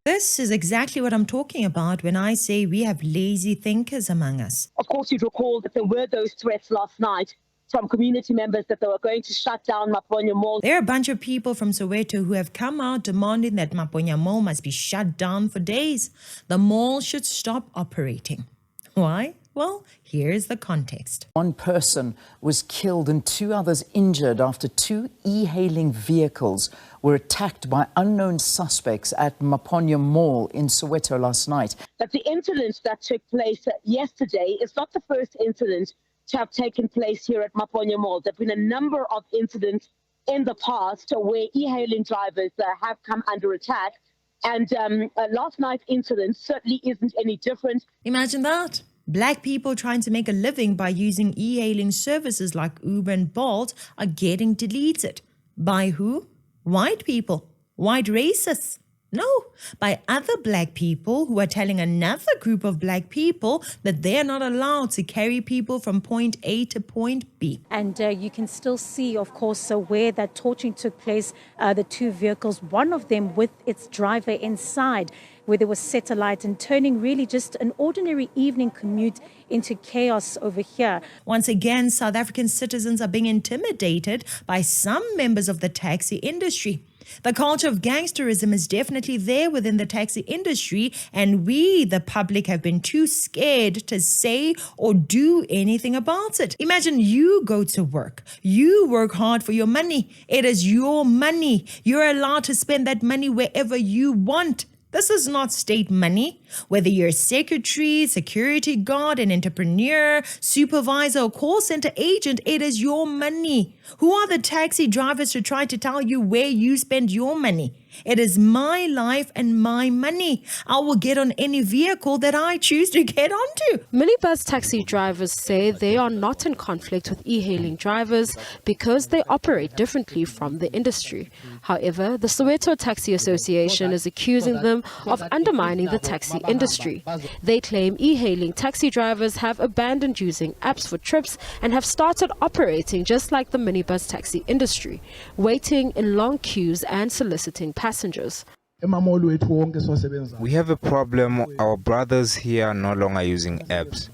This is exactly what I'm talking about when I say we have lazy thinkers among us. Of course, you'd recall that there were those threats last night from community members that they were going to shut down Maponya Mall. There are a bunch of people from Soweto who have come out demanding that Maponya Mall must be shut down for days. The mall should stop operating. Why? Well, here's the context. One person was killed and 2 others injured after 2 e-hailing vehicles were attacked by unknown suspects at Maponya Mall in Soweto last night. But the incident that took place yesterday is not the first incident to have taken place here at Maponya Mall. There have been a number of incidents in the past where e-hailing drivers have come under attack. And last night's incident certainly isn't any different. Imagine that. Black people trying to make a living by using e-hailing services like Uber and Bolt are getting deleted. By who? White people. White racists. No, by other black people who are telling another group of black people that they're not allowed to carry people from point A to point B. And you can still see, of course, where that torching took place, the 2 vehicles, one of them with its driver inside, where there was satellite and turning really just an ordinary evening commute into chaos over here. Once again, South African citizens are being intimidated by some members of the taxi industry. The culture of gangsterism is definitely there within the taxi industry, and we, the public, have been too scared to say or do anything about it. Imagine you go to work. You work hard for your money. It is your money. You're allowed to spend that money wherever you want. This is not state money. Whether you're a secretary, security guard, an entrepreneur, supervisor, or call center agent, it is your money. Who are the taxi drivers to try to tell you where you spend your money? It is my life and my money. I will get on any vehicle that I choose to get onto. Minibus taxi drivers say they are not in conflict with e-hailing drivers because they operate differently from the industry. However, the Soweto Taxi Association is accusing them of undermining the taxi industry. They claim e-hailing taxi drivers have abandoned using apps for trips and have started operating just like the minibus taxi industry, waiting in long queues and soliciting passengers. We have a problem. Our brothers here are no longer using apps.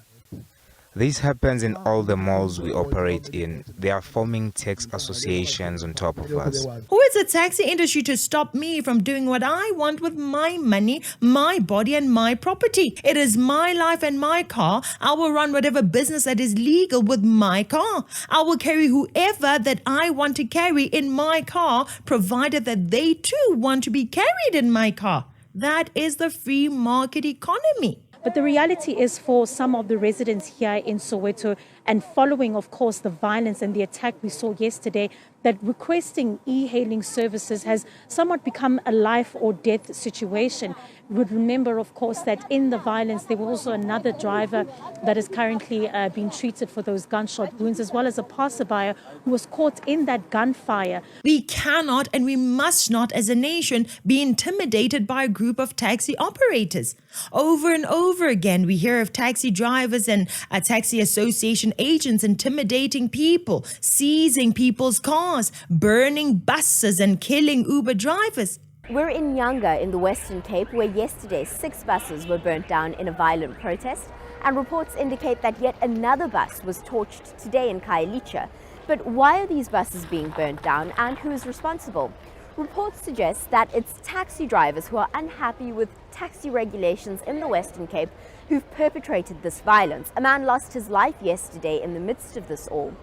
This happens in all the malls we operate in. They are forming tax associations on top of us. Who is the taxi industry to stop me from doing what I want with my money, my body, and my property? It is my life and my car. I will run whatever business that is legal with my car. I will carry whoever that I want to carry in my car, provided that they too want to be carried in my car. That is the free market economy. But the reality is, for some of the residents here in Soweto, and following, of course, the violence and the attack we saw yesterday, that requesting e-hailing services has somewhat become a life or death situation. We would remember, of course, that in the violence, there was also another driver that is currently being treated for those gunshot wounds, as well as a passerby who was caught in that gunfire. We cannot and we must not, as a nation, be intimidated by a group of taxi operators. Over and over again, we hear of taxi drivers and taxi association agents intimidating people, seizing people's cars, burning buses and killing Uber drivers. We're in Nyanga in the Western Cape, where yesterday 6 buses were burnt down in a violent protest, and reports indicate that yet another bus was torched today in Khayelitsha. But why are these buses being burnt down, and who is responsible? Reports suggest that it's taxi drivers who are unhappy with taxi regulations in the Western Cape who've perpetrated this violence. A man lost his life yesterday in the midst of this all.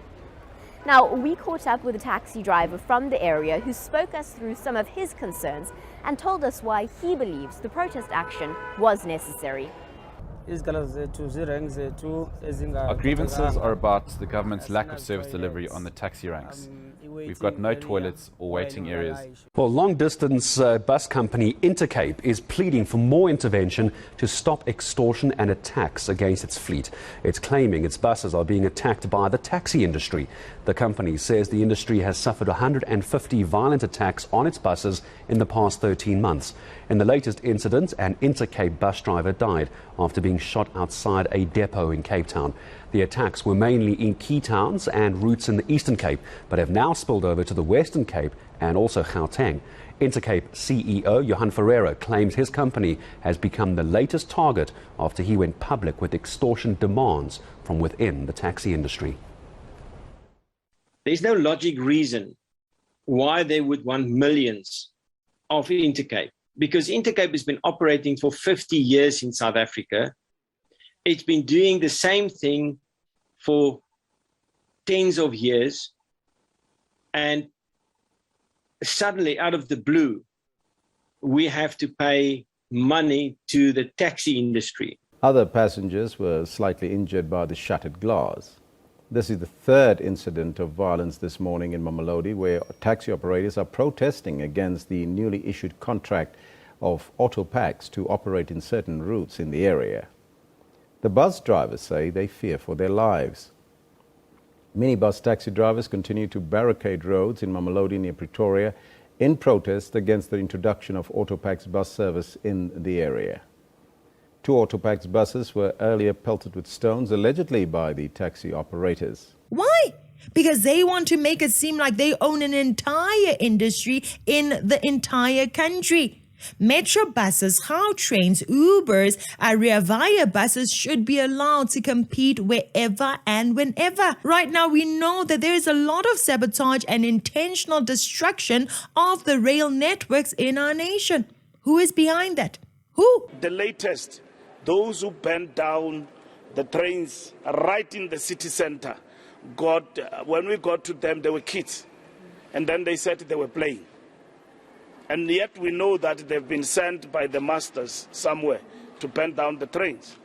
Now, we caught up with a taxi driver from the area who spoke us through some of his concerns and told us why he believes the protest action was necessary. Our grievances are about the government's lack of service delivery on the taxi ranks. We've got no toilets or waiting areas. Well, long-distance bus company Intercape is pleading for more intervention to stop extortion and attacks against its fleet. It's claiming its buses are being attacked by the taxi industry. The company says the industry has suffered 150 violent attacks on its buses in the past 13 months. In the latest incident, an Intercape bus driver died after being shot outside a depot in Cape Town. The The attacks were mainly in key towns and routes in the Eastern Cape, but have now spilled over to the Western Cape and also Gauteng. Intercape CEO Johan Ferreira claims his company has become the latest target after he went public with extortion demands from within the taxi industry. There's no logic reason why they would want millions of Intercape, because Intercape has been operating for 50 years in South Africa. It's been doing the same thing for tens of years, and suddenly, out of the blue, we have to pay money to the taxi industry. Other passengers were slightly injured by the shattered glass. This is the third incident of violence this morning in Mamelodi, where taxi operators are protesting against the newly issued contract of Autopax to operate in certain routes in the area. The bus drivers say they fear for their lives. Minibus taxi drivers continue to barricade roads in Mamelodi near Pretoria in protest against the introduction of Autopax bus service in the area. 2 Autopax buses were earlier pelted with stones, allegedly by the taxi operators. Why? Because they want to make it seem like they own an entire industry in the entire country. Metro buses, Gautrains, Ubers, Rivonia buses should be allowed to compete wherever and whenever. Right now, we know that there is a lot of sabotage and intentional destruction of the rail networks in our nation. Who is behind that? Who? The latest, those who burned down the trains right in the city center, when we got to them, they were kids. And then they said they were playing. And yet we know that they've been sent by the masters somewhere to burn down the trains.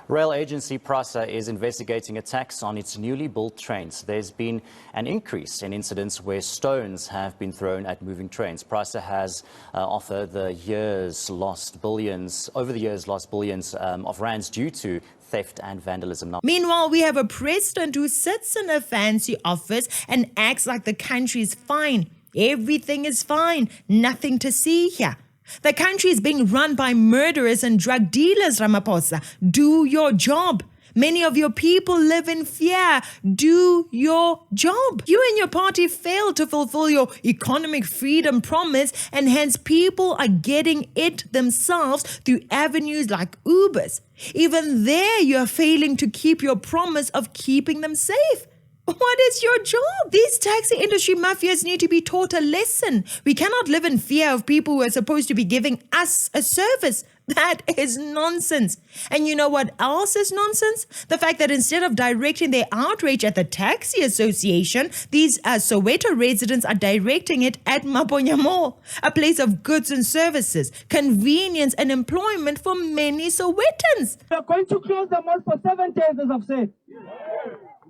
Rail agency PRASA is investigating attacks on its newly built trains. There's been an increase in incidents where stones have been thrown at moving trains. PRASA has over the years lost billions of rands due to theft and vandalism. Meanwhile, we have a president who sits in a fancy office and acts like the country is fine. Everything is fine. Nothing to see here. The country is being run by murderers and drug dealers, Ramaphosa. Do your job. Many of your people live in fear. Do your job. You and your party failed to fulfill your economic freedom promise, and hence people are getting it themselves through avenues like Ubers. Even there, you are failing to keep your promise of keeping them safe. What is your job? These taxi industry mafias need to be taught a lesson. We cannot live in fear of people who are supposed to be giving us a service. That is nonsense. And you know what else is nonsense? The fact that instead of directing their outrage at the taxi association, these Soweto residents are directing it at Maponya Mall, a place of goods and services, convenience and employment for many Sowetans. We are going to close the mall for 7 days, as I've said.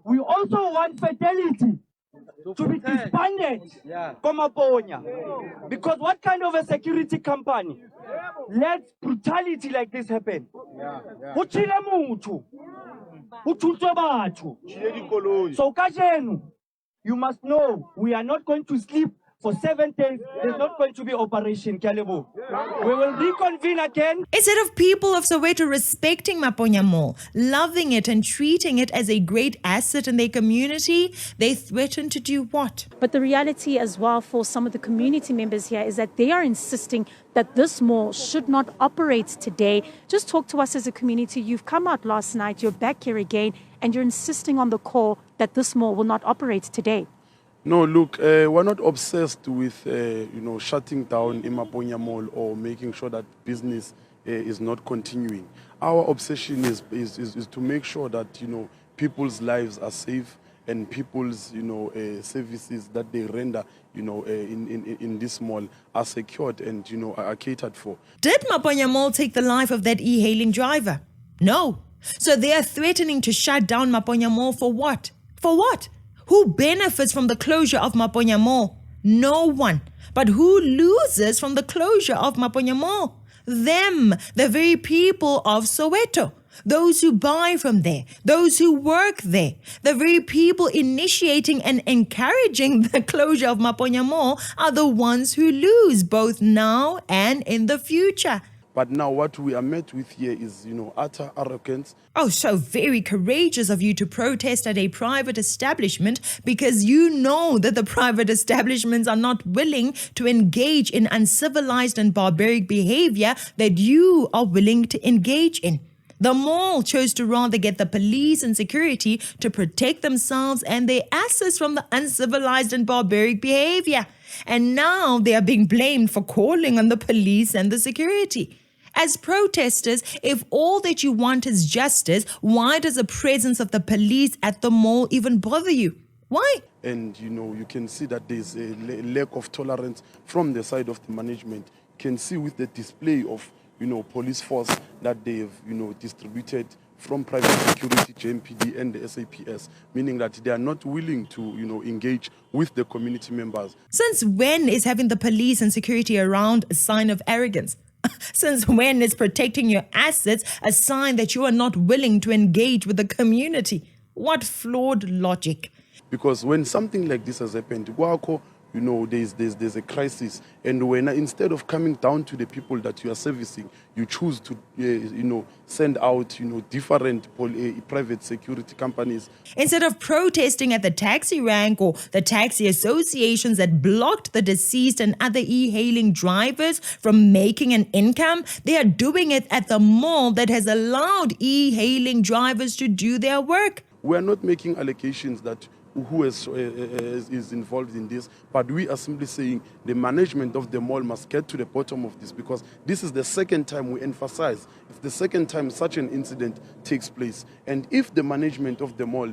We also want fidelity to be disbanded from Maponya. Because what kind of a security company lets brutality like this happen? So Kajenu, you must know we are not going to sleep for 7 days. There's not going to be Operation Katlego. We will reconvene again. Instead of people of Soweto respecting Maponya Mall, loving it and treating it as a great asset in their community, they threaten to do what? But the reality as well for some of the community members here is that they are insisting that this mall should not operate today. Just talk to us as a community. You've come out last night, you're back here again, and you're insisting on the call that this mall will not operate today. No, look, we're not obsessed with, shutting down Maponya Mall or making sure that business is not continuing. Our obsession is to make sure that, people's lives are safe and people's, services that they render, in this mall are secured and, are catered for. Did Maponya Mall take the life of that e-hailing driver? No. So they are threatening to shut down Maponya Mall for what? For what? Who benefits from the closure of Maponya Mall? No one. But who loses from the closure of Maponya Mall? Them, the very people of Soweto. Those who buy from there, those who work there, the very people initiating and encouraging the closure of Maponya Mall are the ones who lose both now and in the future. But now what we are met with here is, utter arrogance. Oh, so very courageous of you to protest at a private establishment because you know that the private establishments are not willing to engage in uncivilized and barbaric behavior that you are willing to engage in. The mall chose to rather get the police and security to protect themselves and their assets from the uncivilized and barbaric behavior. And now they are being blamed for calling on the police and the security. As protesters, if all that you want is justice, why does the presence of the police at the mall even bother you? Why? And, you can see that there's a lack of tolerance from the side of the management. You can see with the display of police force that they've, distributed from private security, JMPD and the SAPS, meaning that they are not willing to, engage with the community members. Since when is having the police and security around a sign of arrogance? Since when is protecting your assets a sign that you are not willing to engage with the community? What flawed logic. Because when something like this has happened, there's a crisis, and when instead of coming down to the people that you are servicing, you choose to send out different private security companies. Instead of protesting at the taxi rank or the taxi associations that blocked the deceased and other e-hailing drivers from making an income, they are doing it at the mall that has allowed e-hailing drivers to do their work. We are not making allegations that who is involved in this, but we are simply saying the management of the mall must get to the bottom of this, because this is the second time we emphasize, it's the second time such an incident takes place. And if the management of the mall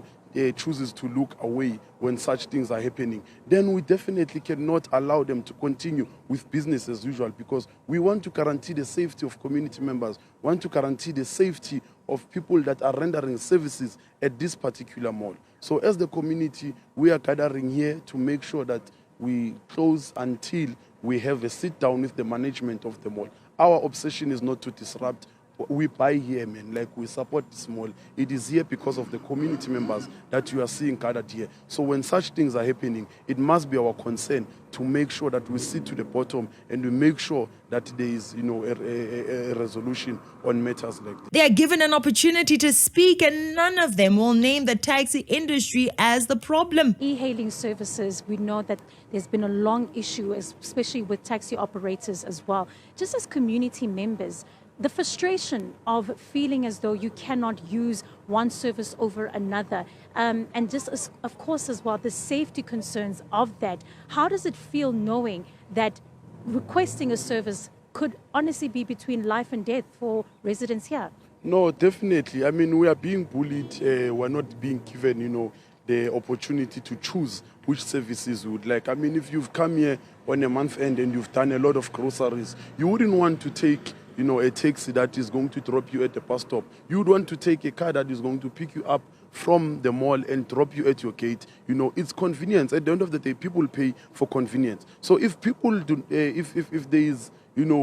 chooses to look away when such things are happening, then we definitely cannot allow them to continue with business as usual, because we want to guarantee the safety of community members, want to guarantee the safety of people that are rendering services at this particular mall. So as the community, we are gathering here to make sure that we close until we have a sit down with the management of the mall. Our obsession is not to disrupt. We buy here, man, like we support this mall. It is here because of the community members that you are seeing gathered here. So when such things are happening, it must be our concern to make sure that we sit to the bottom and we make sure that there is, a resolution on matters like this. They are given an opportunity to speak, and none of them will name the taxi industry as the problem. E-hailing services, we know that there's been a long issue, especially with taxi operators as well. Just as community members, the frustration of feeling as though you cannot use one service over another, and just of course as well the safety concerns of that. How does it feel knowing that requesting a service could honestly be between life and death for residents here? No, definitely. I mean, we are being bullied. We're not being given, the opportunity to choose which services we would like. I mean, if you've come here on a month end and you've done a lot of groceries, you wouldn't want to take a taxi that is going to drop you at the bus stop. You would want to take a car that is going to pick you up from the mall and drop you at your gate. It's convenience. At the end of the day, people pay for convenience. So if people do, if there is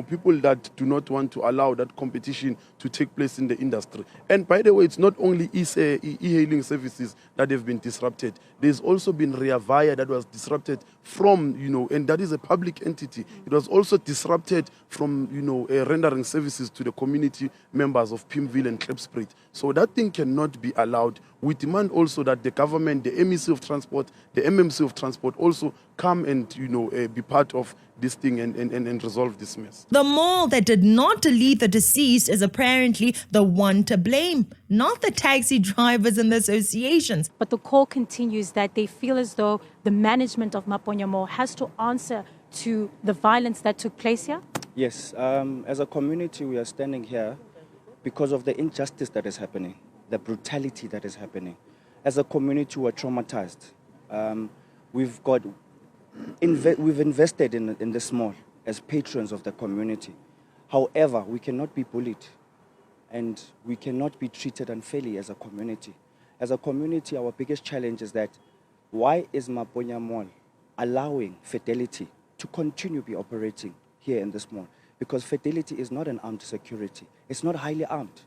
people that do not want to allow that competition to take place in the industry. And by the way, it's not only e-hailing services that have been disrupted. There's also been Rivonia that was disrupted from, and that is a public entity. It was also disrupted from, rendering services to the community members of Pimville and Klipspruit. So that thing cannot be allowed. We demand also that the government, the MEC of Transport, the MMC of Transport also come and, be part of this thing and resolve this mess. The mall that did not delete the deceased is apparently the one to blame, not the taxi drivers and the associations. But the call continues that they feel as though the management of Maponya Mall has to answer to the violence that took place here. Yes, as a community, we are standing here because of the injustice that is happening, the brutality that is happening. As a community, we are traumatized. We've invested in this mall as patrons of the community. However, we cannot be bullied and we cannot be treated unfairly as a community. As a community, our biggest challenge is that why is Maponya Mall allowing Fidelity to continue to be operating here in this mall? Because Fidelity is not an armed security. It's not highly armed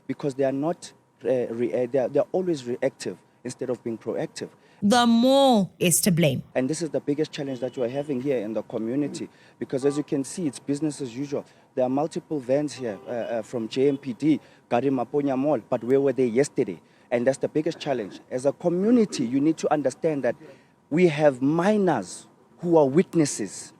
because they are not, they're always reactive instead of being proactive. The mall is to blame. And this is the biggest challenge that you are having here in the community, because as you can see, it's business as usual. There are multiple vans here from JMPD, guarding Maponya Mall, but where were they yesterday? And that's the biggest challenge. As a community, you need to understand that we have minors who are witnesses.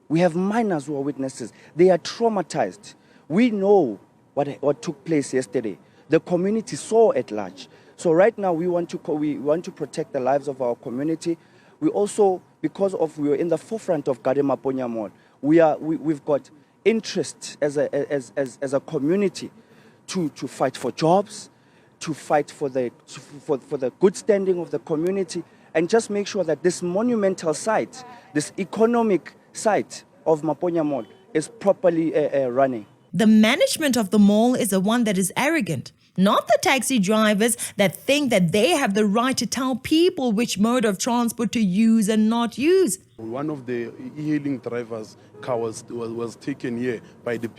We have minors who are witnesses. They are traumatized. We know what took place yesterday. The community saw at large. So right now we want to protect the lives of our community. We also, because we are in the forefront of guarding Maponya Mall, we've got interest as a community to fight for jobs, to fight for the good standing of the community, and just make sure that this monumental site, this economic site of Maponya Mall is properly running. The management of the mall is the one that is arrogant, not the taxi drivers that think that they have the right to tell people which mode of transport to use and not use. One of the e-hailing drivers' car was taken here by the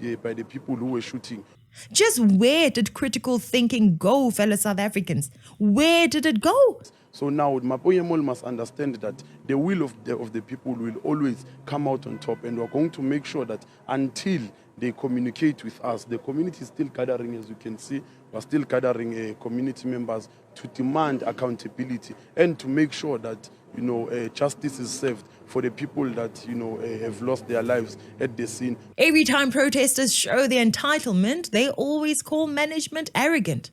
people who were shooting. Just where did critical thinking go, fellow South Africans? Where did it go? So now Maponya Mall must understand that the will of the people will always come out on top, and we're going to make sure that until they communicate with us, the community is still gathering, as you can see. We're still gathering community members to demand accountability and to make sure that justice is served for the people that have lost their lives at the scene. Every time protesters show their entitlement, they always call management arrogant.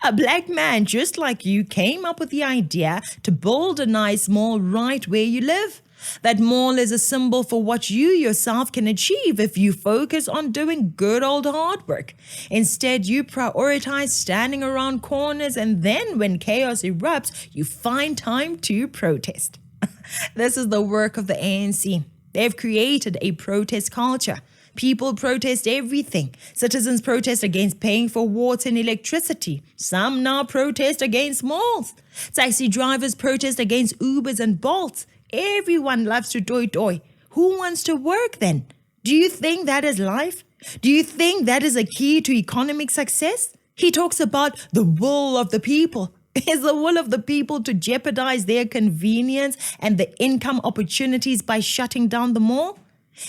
A black man just like you came up with the idea to build a nice mall right where you live. That mall is a symbol for what you yourself can achieve if you focus on doing good old hard work. Instead, you prioritize standing around corners, and then when chaos erupts, you find time to protest. This is the work of the ANC. They've created a protest culture. People protest everything. Citizens protest against paying for water and electricity. Some now protest against malls. Taxi drivers protest against Ubers and Bolts. Everyone loves to doi. Who wants to work then? Do you think that is life? Do you think that is a key to economic success? He talks about the will of the people. Is the will of the people to jeopardize their convenience and the income opportunities by shutting down the mall?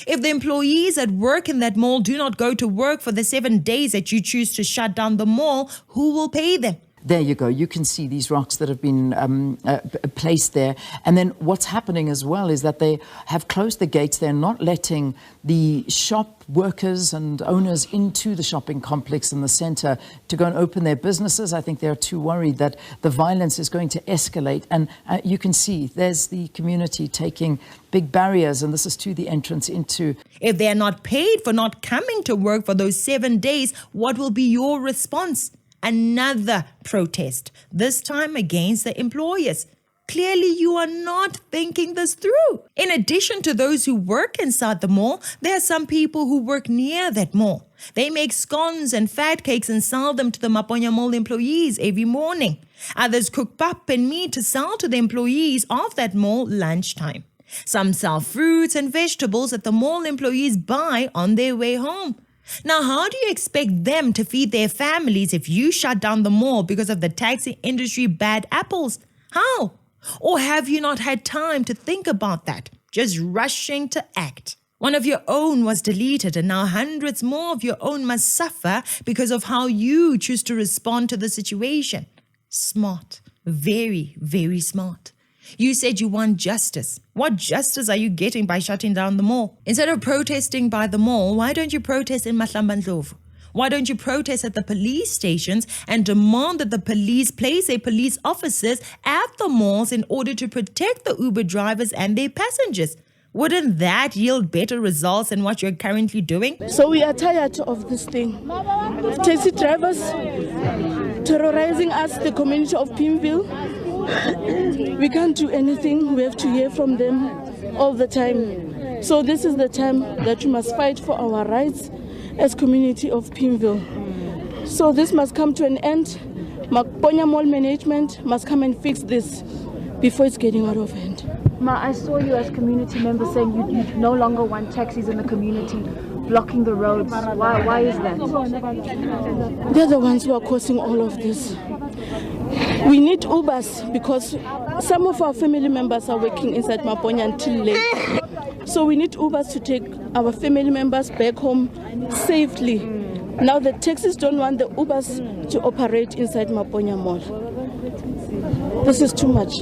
If the employees that work in that mall do not go to work for the 7 days that you choose to shut down the mall, who will pay them? There you go. You can see these rocks that have been placed there. And then what's happening as well is that they have closed the gates. They're not letting the shop workers and owners into the shopping complex in the center to go and open their businesses. I think they're too worried that the violence is going to escalate. And you can see there's the community taking big barriers, and this is to the entrance into. If they're not paid for not coming to work for those 7 days, what will be your response? Another protest, this time against the employers. Clearly, you are not thinking this through. In addition to those who work inside the mall, there are some people who work near that mall. They make scones and fat cakes and sell them to the Maponya Mall employees every morning. Others cook pap and meat to sell to the employees of that mall lunchtime. Some sell fruits and vegetables that the mall employees buy on their way home. Now, how do you expect them to feed their families if you shut down the mall because of the taxi industry bad apples? How? Or have you not had time to think about that, just rushing to act? One of your own was deleted, and now hundreds more of your own must suffer because of how you choose to respond to the situation. Smart. Very, very smart. You said you want justice. What justice are you getting by shutting down the mall? Instead of protesting by the mall, why don't you protest in Mahlambandlovu? Why don't you protest at the police stations and demand that the police place their police officers at the malls in order to protect the Uber drivers and their passengers? Wouldn't that yield better results than what you're currently doing? So we are tired of this thing. Taxi drivers terrorizing us, the community of Pimville. We can't do anything. We have to hear from them all the time. So this is the time that we must fight for our rights as community of Pimville. So this must come to an end. Maponya Mall management must come and fix this before it's getting out of hand. Ma, I saw you as community members saying you no longer want taxis in the community blocking the roads. Why is that? They're the ones who are causing all of this. We need Ubers because some of our family members are working inside Maponya until late. So we need Ubers to take our family members back home safely. Now the taxis don't want the Ubers to operate inside Maponya Mall. This is too much.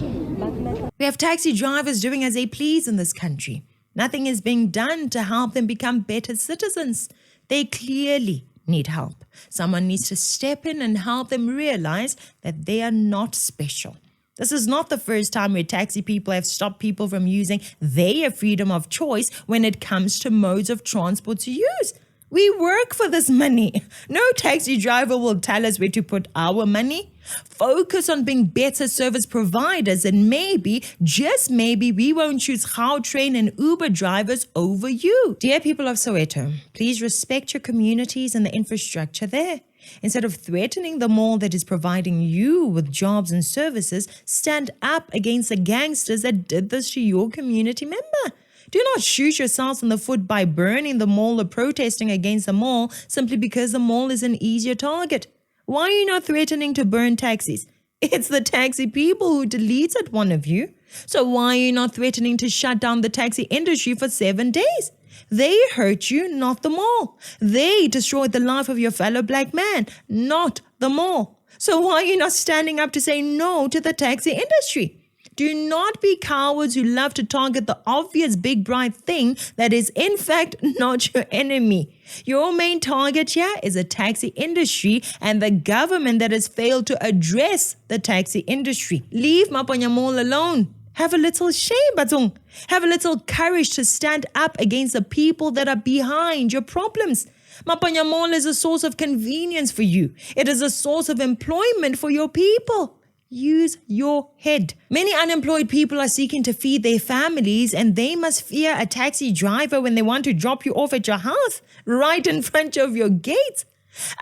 We have taxi drivers doing as they please in this country. Nothing is being done to help them become better citizens. They clearly need help. Someone needs to step in and help them realize that they are not special. This is not the first time where taxi people have stopped people from using their freedom of choice when it comes to modes of transport to use. We work for this money. No taxi driver will tell us where to put our money. Focus on being better service providers and maybe, just maybe, we won't choose Gautrain and Uber drivers over you. Dear people of Soweto, please respect your communities and the infrastructure there. Instead of threatening the mall that is providing you with jobs and services, stand up against the gangsters that did this to your community member. Do not shoot yourselves in the foot by burning the mall or protesting against the mall simply because the mall is an easier target. Why are you not threatening to burn taxis? It's the taxi people who deleted one of you. So why are you not threatening to shut down the taxi industry for 7 days? They hurt you, not the mall. They destroyed the life of your fellow black man, not the mall. So why are you not standing up to say no to the taxi industry? Do not be cowards who love to target the obvious big bright thing that is in fact not your enemy. Your main target here is the taxi industry and the government that has failed to address the taxi industry. Leave Maponya Mall alone. Have a little shame, Batung. Have a little courage to stand up against the people that are behind your problems. Maponya Mall is a source of convenience for you. It is a source of employment for your people. Use your head. Many unemployed people are seeking to feed their families and they must fear a taxi driver when they want to drop you off at your house, right in front of your gate.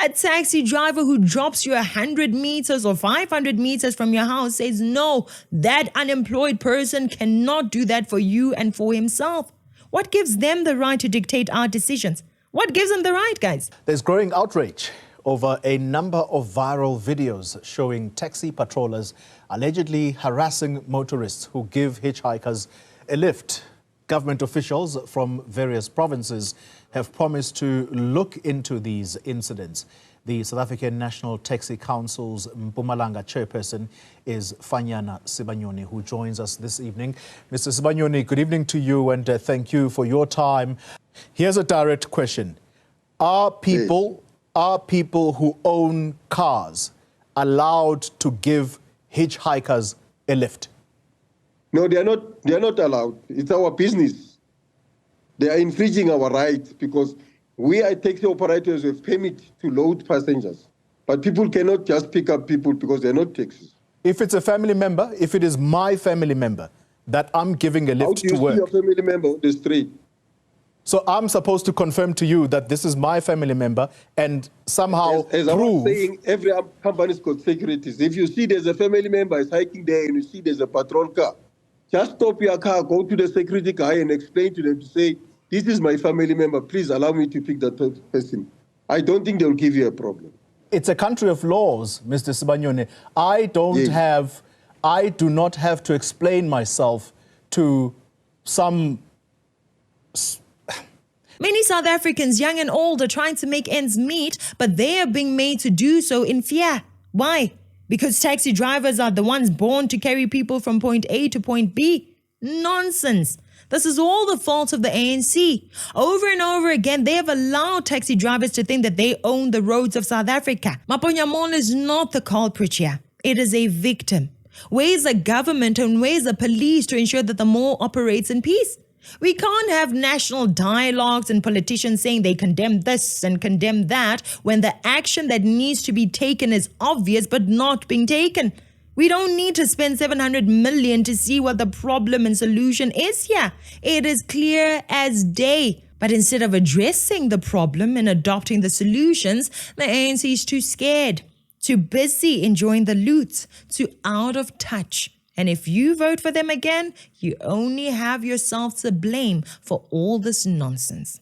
A taxi driver who drops you 100 meters or 500 meters from your house says, no, that unemployed person cannot do that for you and for himself. What gives them the right to dictate our decisions? What gives them the right, guys? There's growing outrage over a number of viral videos showing taxi patrollers allegedly harassing motorists who give hitchhikers a lift. Government officials from various provinces have promised to look into these incidents. The South African National Taxi Council's Mpumalanga chairperson is Fanyana Sibanyoni, who joins us this evening. Mr. Sibanyoni, good evening to you and thank you for your time. Here's a direct question. Are people who own cars allowed to give hitchhikers a lift? No, they are not allowed. It's our business. They are infringing our rights because we are taxi operators with permit to load passengers. But people cannot just pick up people because they're not taxis. If it's a family member, if it is my family member that I'm giving a lift to work. How do you see your family member on the street? So I'm supposed to confirm to you that this is my family member and somehow as I was saying, every company's got securities. If you see there's a family member is hiking there and you see there's a patrol car, just stop your car, go to the security guy and explain to them to say, this is my family member, please allow me to pick that person. I don't think they'll give you a problem. It's a country of laws, Mr. Sibanyoni. I do not have to explain myself to some... Many South Africans, young and old, are trying to make ends meet, but they are being made to do so in fear. Why? Because taxi drivers are the ones born to carry people from point A to point B. Nonsense. This is all the fault of the ANC. Over and over again, they have allowed taxi drivers to think that they own the roads of South Africa. Maponya Mall is not the culprit here. It is a victim. Where is the government and where is the police to ensure that the mall operates in peace? We can't have national dialogues and politicians saying they condemn this and condemn that when the action that needs to be taken is obvious but not being taken. We don't need to spend 700 million to see what the problem and solution is here. It is clear as day. But instead of addressing the problem and adopting the solutions, the ANC is too scared, too busy enjoying the loot, too out of touch. And if you vote for them again, you only have yourself to blame for all this nonsense.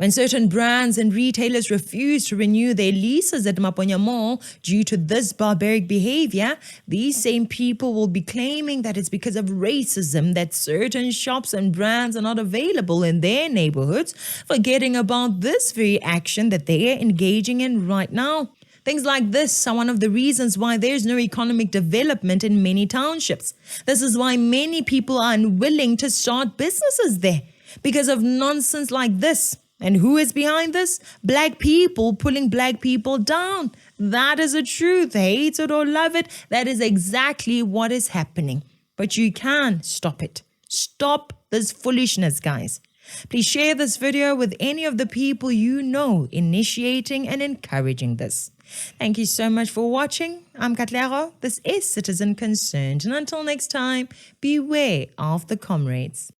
When certain brands and retailers refuse to renew their leases at Maponya Mall due to this barbaric behavior, these same people will be claiming that it's because of racism that certain shops and brands are not available in their neighborhoods, forgetting about this very action that they are engaging in right now. Things like this are one of the reasons why there's no economic development in many townships. This is why many people are unwilling to start businesses there, because of nonsense like this. And who is behind this? Black people pulling black people down. That is the truth. Hate it or love it, that is exactly what is happening. But you can stop it. Stop this foolishness, guys. Please share this video with any of the people you know initiating and encouraging this. Thank you so much for watching. I'm Katlego. This is Citizen Concerned. And until next time, beware of the comrades.